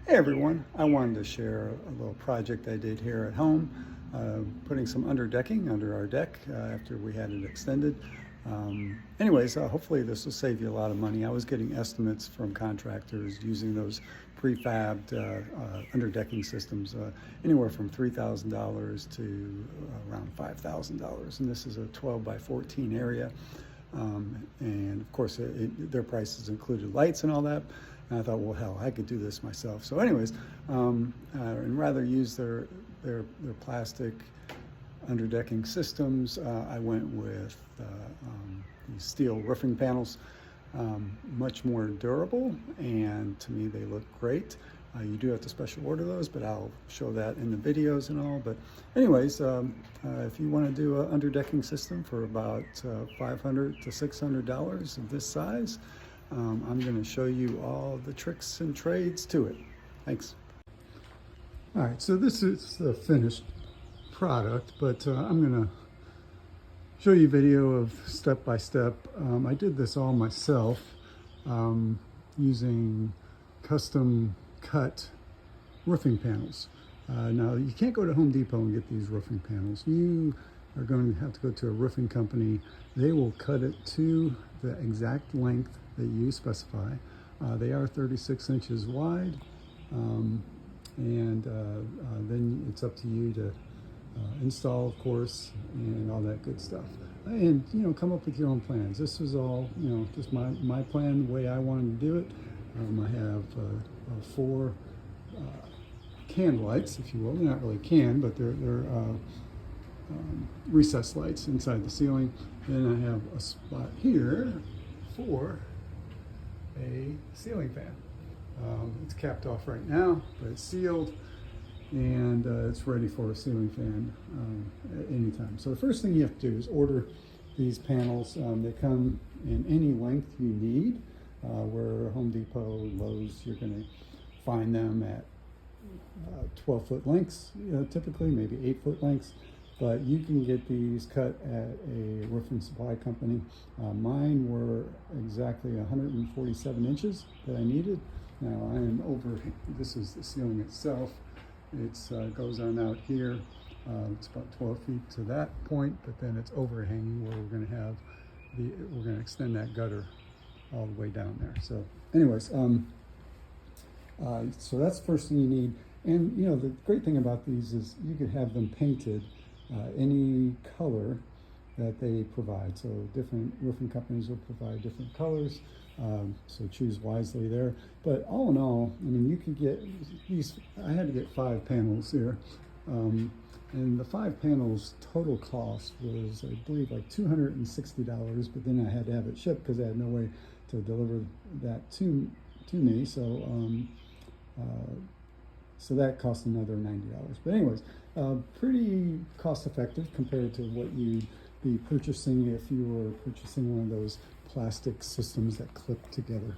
Hey everyone, I wanted to share a little project I did here at home, putting some underdecking under our deck after we had it extended. Hopefully this will save you a lot of money. I was getting estimates from contractors using those prefabbed underdecking systems, anywhere from $3,000 to around $5,000. And this is a 12 by 14 area. And of course, their prices included lights and all that. And I thought, well, hell, I could do this myself. So and rather use their plastic underdecking systems, I went with these steel roofing panels, much more durable, and to me they look great. You do have to special order those, but I'll show that in the videos and all. But anyways, if you want to do an underdecking system for about $500 to $600 of this size, I'm going to show you all the tricks and trades to it. Thanks. All right, so this is the finished product, but I'm going to show you a video of step by step. I did this all myself using custom cut roofing panels. Now, you can't go to Home Depot and get these roofing panels. You are going to have to go to a roofing company. They will cut it to the exact length that you specify. They are 36 inches wide, then it's up to you to install, of course, and all that good stuff. And, come up with your own plans. This was all, just my plan, the way I wanted to do it. I have 4 can lights, if you will. They're not really can, but they're recessed lights inside the ceiling. Then I have a spot here for a ceiling fan. It's capped off right now, but it's sealed, and it's ready for a ceiling fan at any time. So the first thing you have to do is order these panels. They come in any length you need. Where Home Depot, Lowe's, you're going to find them at 12-foot lengths, typically, maybe 8-foot lengths. But you can get these cut at a roofing supply company. Mine were exactly 147 inches that I needed. Now I am over, this is the ceiling itself. It goes on out here. It's about 12 feet to that point, but then it's overhanging where we're going to have we're going to extend that gutter all the way down there. So anyways, so that's the first thing you need. And the great thing about these is you could have them painted any color that they provide. So different roofing companies will provide different colors, so choose wisely there. But all in all, I mean, you could get these. I had to get 5 panels here, and the 5 panels total cost was, I believe, like $260. But then I had to have it shipped because I had no way to deliver that to me. So that cost another $90. But anyways, pretty cost effective compared to what you'd be purchasing if you were purchasing one of those plastic systems that clip together.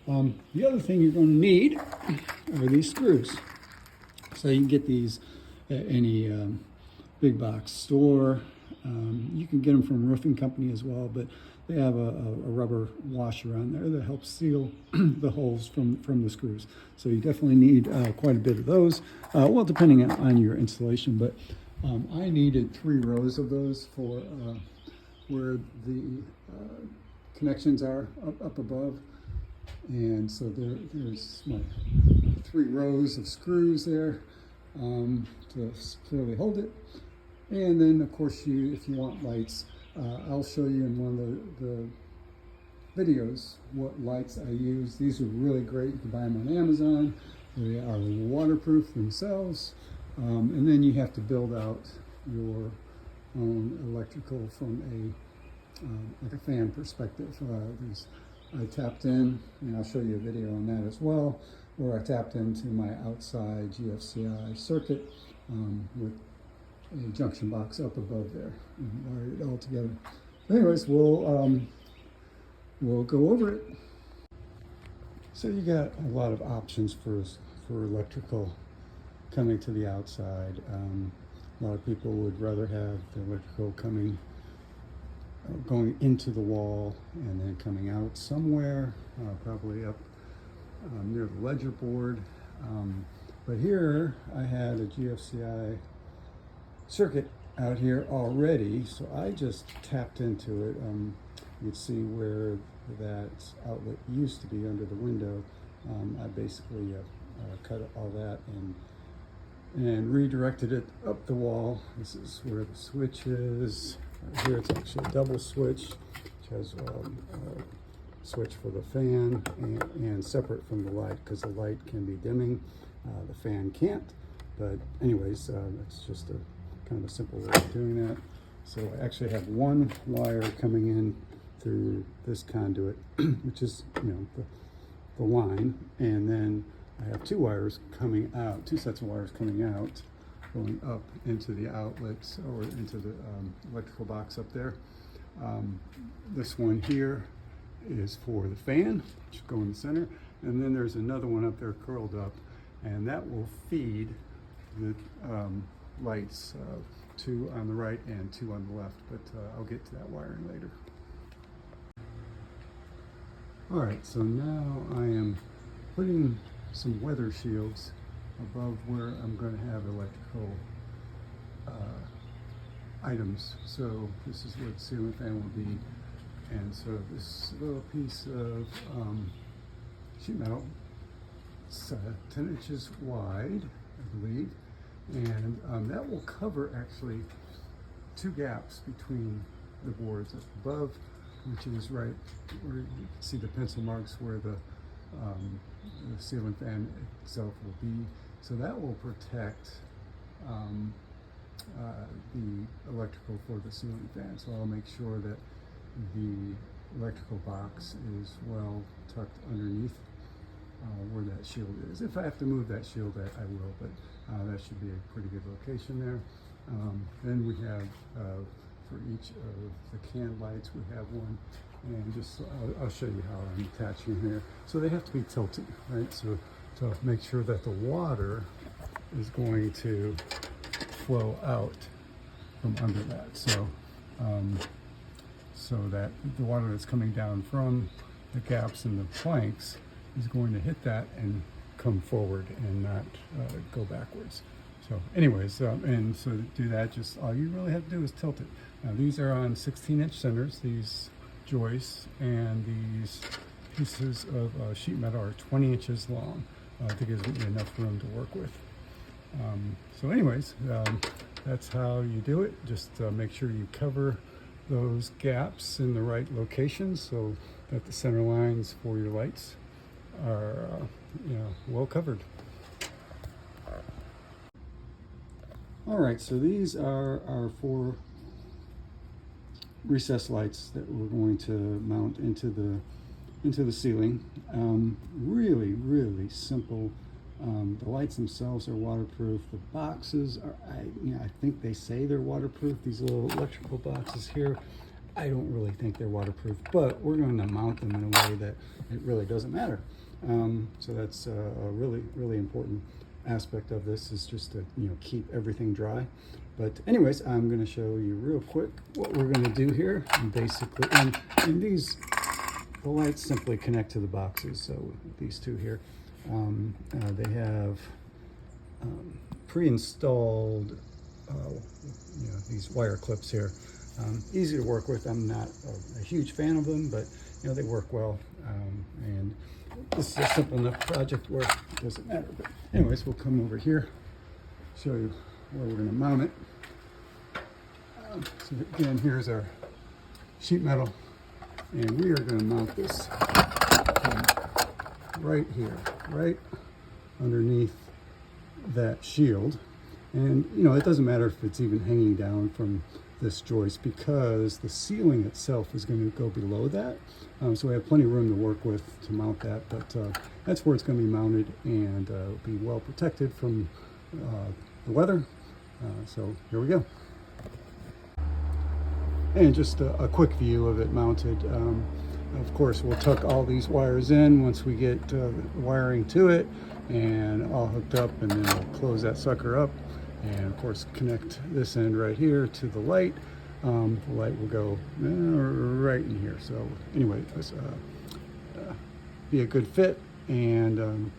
The other thing you're going to need are these screws. So you can get these at any big box store. You can get them from a roofing company as well, but they have a rubber washer on there that helps seal the holes from the screws. So you definitely need quite a bit of those, well, depending on your installation. But I needed 3 rows of those for where the connections are up above. And so there's my 3 rows of screws there to securely hold it. And then, of course, if you want lights, I'll show you in one of the videos what lights I use. These are really great. You can buy them on Amazon. They are waterproof themselves. And then you have to build out your own electrical from like a fan perspective. I tapped in, and I'll show you a video on that as well, where I tapped into my outside GFCI circuit with a junction box up above there and wired it all together. Anyways, we'll go over it. So you got a lot of options for electrical coming to the outside. A lot of people would rather have the electrical going into the wall and then coming out somewhere, probably up near the ledger board. But here I had a GFCI circuit out here already, so I just tapped into it. You can see where that outlet used to be under the window. I basically cut all that and redirected it up the wall. This is where the switch is. Here it's actually a double switch, which has a switch for the fan and separate from the light, because the light can be dimming, the fan can't. But anyways, that's just a kind of a simple way of doing that. So I actually have one wire coming in through this conduit, which is, you know, the line, and then I have two wires coming out, two sets of wires coming out, going up into the outlets or into the electrical box up there. This one here is for the fan, which go in the center, and then there's another one up there curled up, and that will feed the lights, two on the right and two on the left, but I'll get to that wiring later. All right, so now I am putting some weather shields above where I'm going to have electrical items. So this is where the ceiling fan will be, and so this little piece of sheet metal, it's 10 inches wide, I believe, and that will cover actually two gaps between the boards up above, which is right where you can see the pencil marks where the ceiling fan itself will be. So that will protect the electrical for the ceiling fan. So I'll make sure that the electrical box is well tucked underneath where that shield is. If I have to move that shield, I will, but that should be a pretty good location there. Then we have, for each of the can lights, we have one, and just I'll show you how I'm attaching here. So they have to be tilted, right? So to make sure that the water is going to flow out from under that. So so that the water that's coming down from the gaps in the planks is going to hit that and come forward and not go backwards. So anyways, and so to do that, just all you really have to do is tilt it. Now these are on 16-inch centers, these joists, and these pieces of sheet metal are 20 inches long. To give you enough room to work with. So anyways, that's how you do it. Just make sure you cover those gaps in the right locations so that the center lines for your lights are well covered. All right, so these are our 4 recessed lights that we're going to mount into the ceiling. Really simple. The lights themselves are waterproof. The boxes are, I think they say they're waterproof. These little electrical boxes here, I don't really think they're waterproof, but we're going to mount them in a way that it really doesn't matter. So that's a really important aspect of this, is just to keep everything dry. But anyways, I'm going to show you real quick what we're going to do here. And basically, and these, the lights simply connect to the boxes. So these two here, they have pre-installed these wire clips here. Easy to work with. I'm not a huge fan of them, but they work well. And this is a simple enough project where it doesn't matter. But anyways, we'll come over here, show you where we're going to mount it. So again, here's our sheet metal, and we are going to mount this right here, right underneath that shield. And it doesn't matter if it's even hanging down from this joist, because the ceiling itself is going to go below that. So we have plenty of room to work with to mount that, but that's where it's going to be mounted, and it'll be well protected from the weather. So here we go. And just a quick view of it mounted. Of course, we'll tuck all these wires in once we get wiring to it and all hooked up, and then we'll close that sucker up, and of course connect this end right here to the light. The light will go right in here. So anyway, be a good fit, and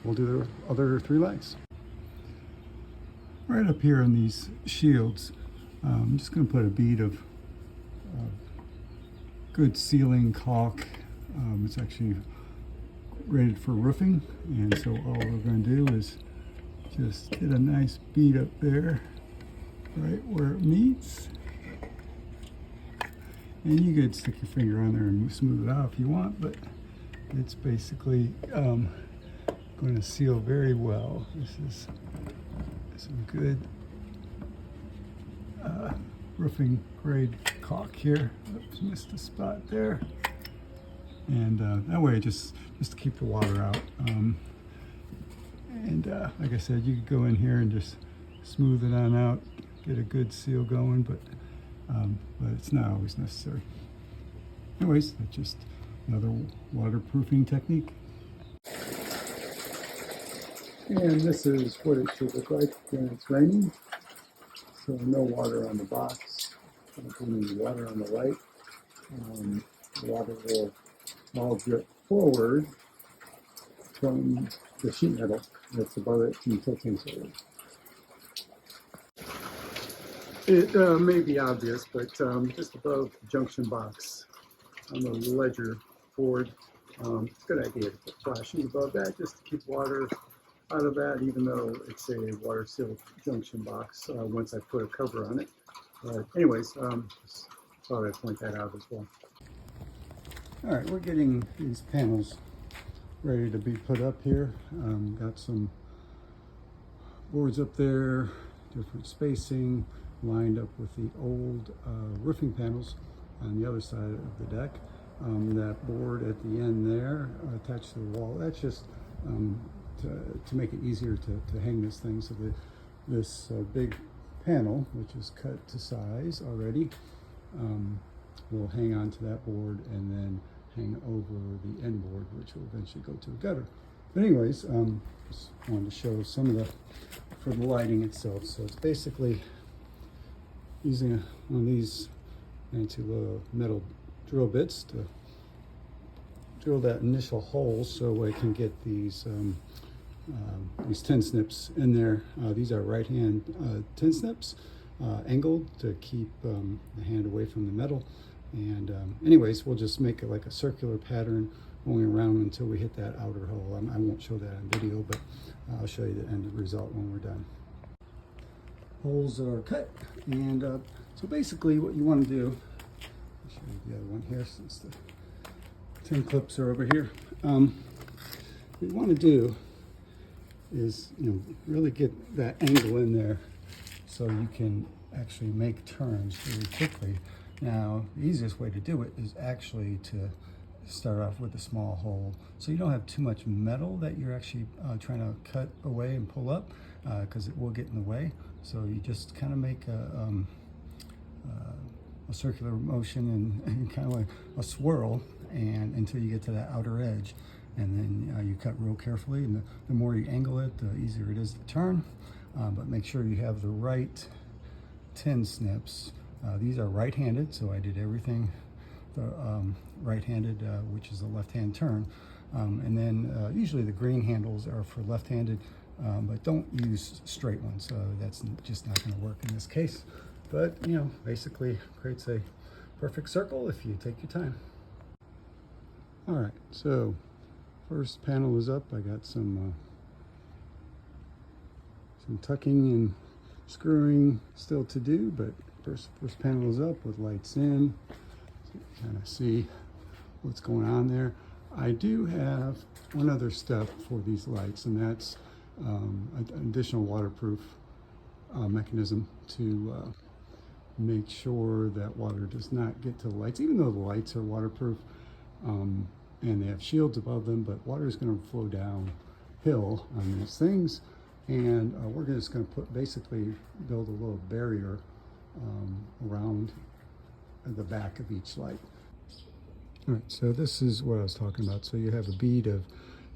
we'll do the other 3 lights. Right up here on these shields, I'm just going to put a bead of good sealing caulk. It's actually rated for roofing, and so all we're going to do is just get a nice bead up there, right where it meets. And you could stick your finger on there and smooth it out if you want, but it's basically going to seal very well. This is some good roofing grade caulk here. Oops, missed a spot there. And that way, just to keep the water out. Like I said, you could go in here and just smooth it on out, get a good seal going, but it's not always necessary. Anyways, that's just another waterproofing technique. And this is what it should look like when it's raining. So no water on the box, including the water on the light. The water will all drip forward from the sheet metal that's above it and tilting forward. It may be obvious, but just above the junction box on the ledger board, it's a good idea to put flashing above that just to keep water out of that, even though it's a water sealed junction box once I put a cover on it. But anyways, thought I'd point that out as well. All right, we're getting these panels ready to be put up here. Got some boards up there, different spacing, lined up with the old roofing panels on the other side of the deck. That board at the end there attached to the wall, that's just to make it easier to hang this thing. So this big panel, which is cut to size already, will hang onto that board and then hang over the end board, which will eventually go to a gutter. But anyways, just wanted to show some of for the lighting itself. So it's basically using one of these fancy little metal drill bits to drill that initial hole so I can get these tin snips in there. These are right hand tin snips, angled to keep the hand away from the metal. And anyways, we'll just make it like a circular pattern going around until we hit that outer hole. I won't show that on video, but I'll show you the end result when we're done. Holes are cut, and so basically what you want to do, I'll show you the other one here since the tin clips are over here. What you want to do is, really get that angle in there so you can actually make turns really quickly. Now, the easiest way to do it is actually to start off with a small hole, so you don't have too much metal that you're actually trying to cut away and pull up, because it will get in the way. So you just kind of make a circular motion and kind of like a swirl, and until you get to that outer edge, and then you cut real carefully. And the more you angle it, the easier it is to turn. But make sure you have the right tin snips. These are right-handed, so I did everything right-handed, which is the left-hand turn. And then usually the green handles are for left-handed, but don't use straight ones. That's just not going to work in this case. But, basically creates a perfect circle if you take your time. All right, so first panel is up. I got some tucking and screwing still to do, but first panel is up with lights in. So you kind of see what's going on there. I do have one other step for these lights, and that's an additional waterproof mechanism to make sure that water does not get to the lights, even though the lights are waterproof and they have shields above them, but water is going to flow downhill on these things. And we're just going to basically build a little barrier around the back of each light. All right, so this is what I was talking about. So you have a bead of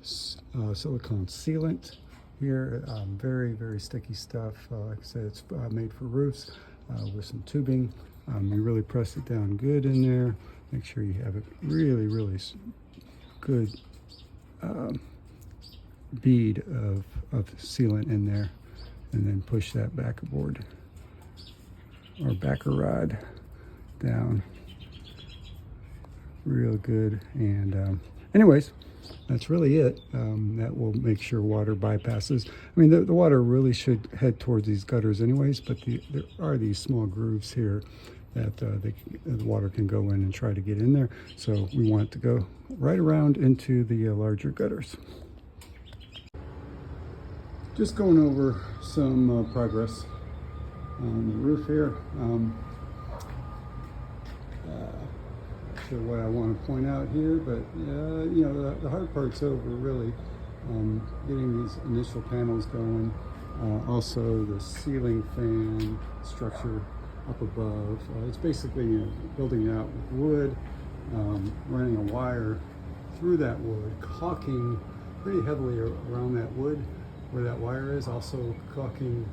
silicone sealant here, very, very sticky stuff. Like I said, it's made for roofs with some tubing. You really press it down good in there. Make sure you have it really, really good bead of sealant in there, and then push that backboard or backer rod down real good. And anyways, that's really it. That will make sure water bypasses. I mean, the water really should head towards these gutters anyways, but there are these small grooves here that the water can go in and try to get in there. So we want it to go right around into the larger gutters. Just going over some progress on the roof here. Not sure what I want to point out here, but you know, the hard part's over really. Getting these initial panels going. Also the ceiling fan structure up above. It's basically building it out with wood, running a wire through that wood, caulking pretty heavily around that wood where that wire is, also caulking,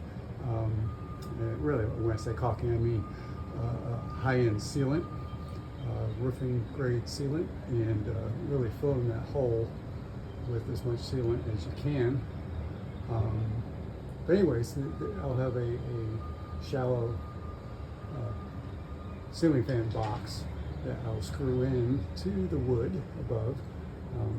really when I say caulking I mean high-end sealant, roofing grade sealant, and really filling that hole with as much sealant as you can. But anyways, I'll have a shallow ceiling fan box that I'll screw in to the wood above,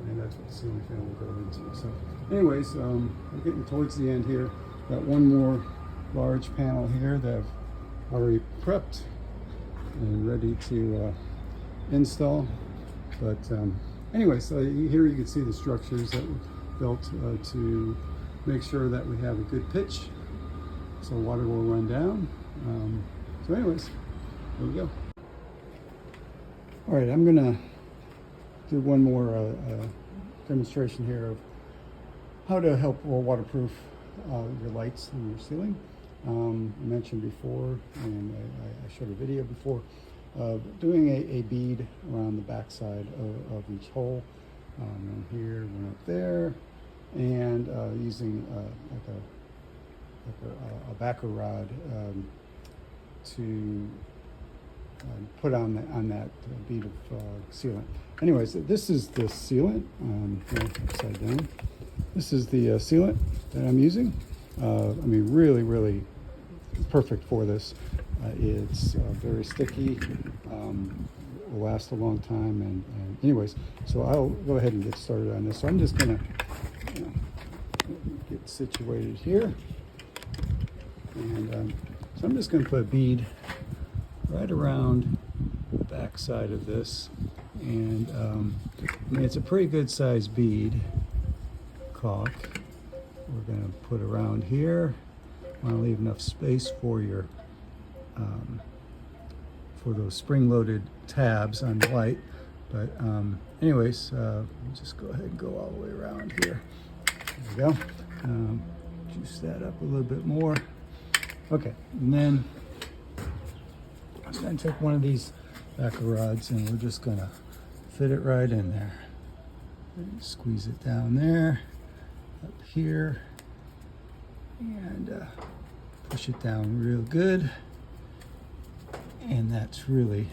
and that's what the ceiling fan will go into. So anyways, I'm getting towards the end here. Got one more large panel here that I've already prepped and ready to install. But anyways, so here you can see the structures that were built to make sure that we have a good pitch so water will run down. So anyways, there we go. All right, I'm gonna do one more demonstration here of how to help waterproof your lights in your ceiling. I mentioned before, and I showed a video before, doing a bead around the backside of each hole. One here, one up there, and using a backer rod to put on that bead of sealant. Anyways, this is the sealant. Upside down. This is the sealant that I'm using. I mean, really perfect for this. It's very sticky, will last a long time, and anyways, so I'll go ahead and get started on this. So I'm just gonna get situated here, and so I'm just gonna put a bead right around the back side of this, and I mean, it's a pretty good sized bead caulk. We're gonna put around here. Want to leave enough space for your for those spring-loaded tabs on the light. But anyways, just go ahead and go all the way around here. There we go. Juice that up a little bit more. Okay, and then I'm going to take one of these backer rods and we're just going to fit it right in there. Squeeze it down there, up here, and push it down real good. And that's really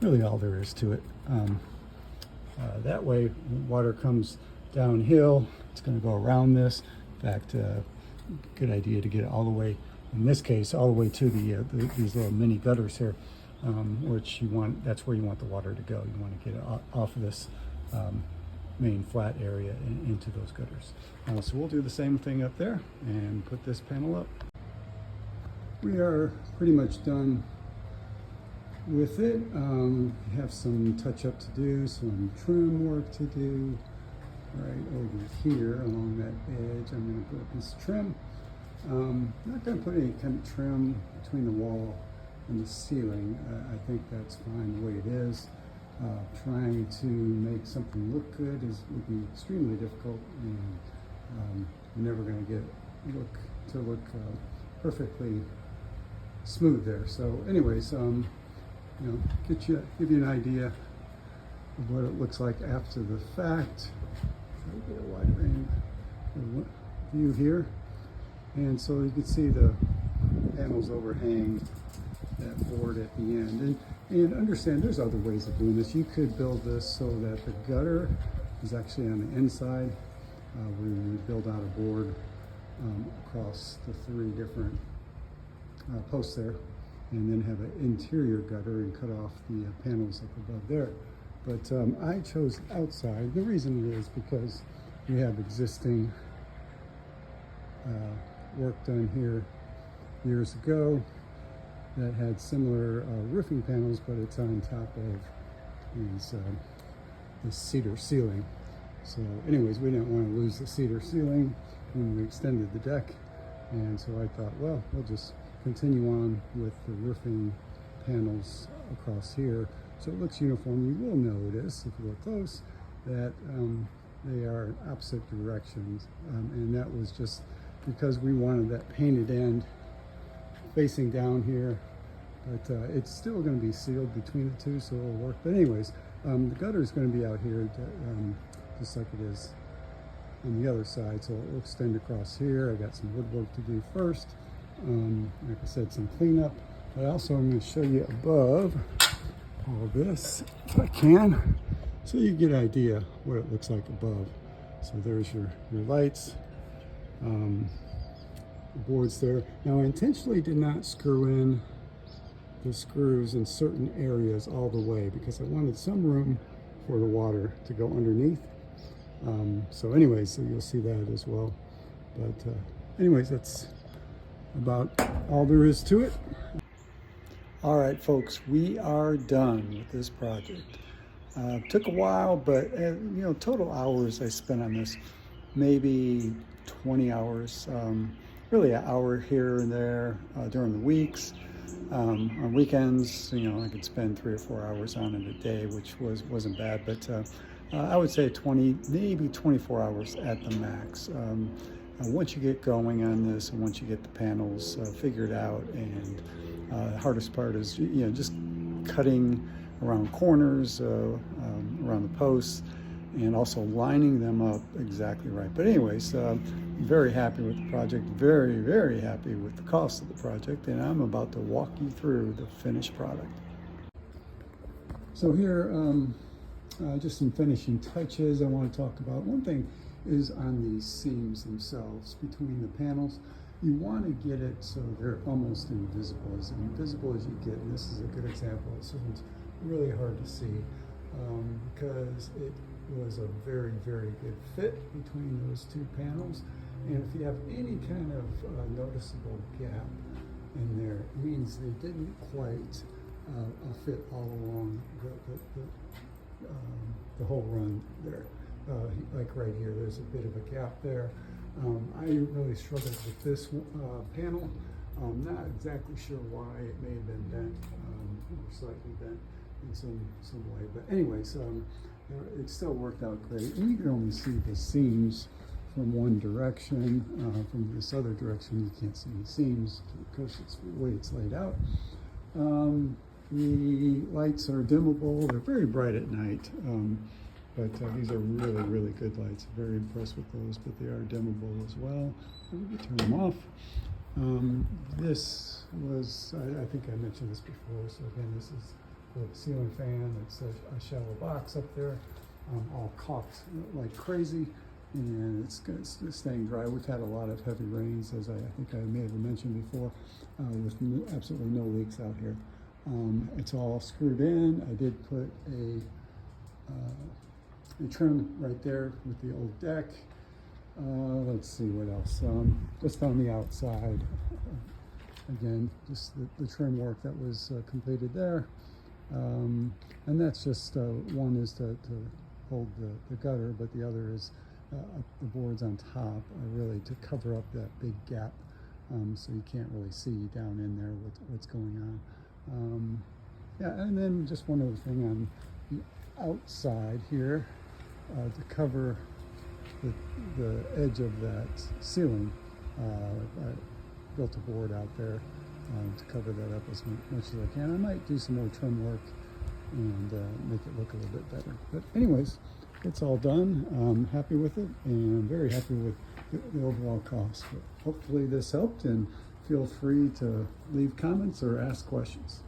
all there is to it. That way, when water comes downhill, it's going to go around this. In fact, good idea to get it all the way, in this case, all the way to these little mini gutters here, which you want. That's where you want the water to go. You want to get it off of this main flat area and into those gutters. So we'll do the same thing up there and put this panel up. We are pretty much done with it. We have some touch up to do, some trim work to do right over here along that edge. I'm going to put a piece of trim. Not going to put any kind of trim between the wall and the ceiling. I think that's fine the way it is. Trying to make something look good would be extremely difficult, and you're never going to look perfectly smooth there. So anyways, give you an idea of what it looks like after the fact. Try to get a wide range view here, and so you can see the panels overhang that board at the end. And understand there's other ways of doing this. You could build this so that the gutter is actually on the inside where you build out a board across the 3 different posts there, and then have an interior gutter and cut off the panels up above there. But I chose outside. The reason is because we have existing work done here years ago that had similar roofing panels, but it's on top of these this cedar ceiling. So anyways, we didn't want to lose the cedar ceiling when we extended the deck, and so I thought, well, we'll just continue on with the roofing panels across here so it looks uniform. You will notice, if you look close, that they are opposite directions, and that was just because we wanted that painted end facing down here, but it's still going to be sealed between the two, so it'll work. But anyways, the gutter is going to be out here just like it is on the other side, so it will extend across here. I got some woodwork to do first, like I said, some cleanup, but also I'm going to show you above all this if I can, so you get an idea what it looks like above. So there's your lights, the boards there. Now I intentionally did not screw in the screws in certain areas all the way because I wanted some room for the water to go underneath. So anyways, so you'll see that as well. But anyways, that's about all there is to it. All right, folks, we are done with this project. Took a while, but you know, total hours I spent on this, maybe 20 hours, really an hour here and there during the weeks. On weekends, you know, I could spend 3 or 4 hours on it a day, which wasn't bad, but I would say 20, maybe 24 hours at the max. Once you get going on this, and once you get the panels figured out, and the hardest part is, you know, just cutting around corners, around the posts, and also lining them up exactly right. But anyways, very happy with the project, very, very happy with the cost of the project, and I'm about to walk you through the finished product. So here, just some finishing touches I want to talk about. One thing is on these seams themselves between the panels. You want to get it so they're almost invisible as you get. And this is a good example. This one's really hard to see because it was a very, very good fit between those 2 panels. And if you have any kind of noticeable gap in there, it means they didn't quite fit all along the whole run there. Like right here, there's a bit of a gap there. I really struggled with this panel. I'm not exactly sure why. It may have been bent, or slightly bent in some way. But anyways, it still worked out great. And you can only see the seams from one direction. From this other direction, you can't see the seams because it's the way it's laid out. The lights are dimmable. They're very bright at night. But these are really, really good lights. Very impressed with those, but they are dimmable as well. And we can turn them off. This was, I think I mentioned this before, so again, this is the ceiling fan. It's a shallow box up there, all caulked like crazy, and it's staying dry. We've had a lot of heavy rains, as I think I may have mentioned before, with absolutely no leaks out here. It's all screwed in. I did put a trim right there with the old deck. Let's see what else. Just on the outside, again, just the trim work that was completed there. And that's just, one is to hold the gutter, but the other is the boards on top are really to cover up that big gap, so you can't really see down in there what's going on. Yeah, and then just one other thing on the outside here, to cover the edge of that ceiling. I built a board out there to cover that up as much as I can. I might do some more trim work and make it look a little bit better. But anyways, it's all done. I'm happy with it, and I'm very happy with the overall cost. But hopefully this helped, and feel free to leave comments or ask questions.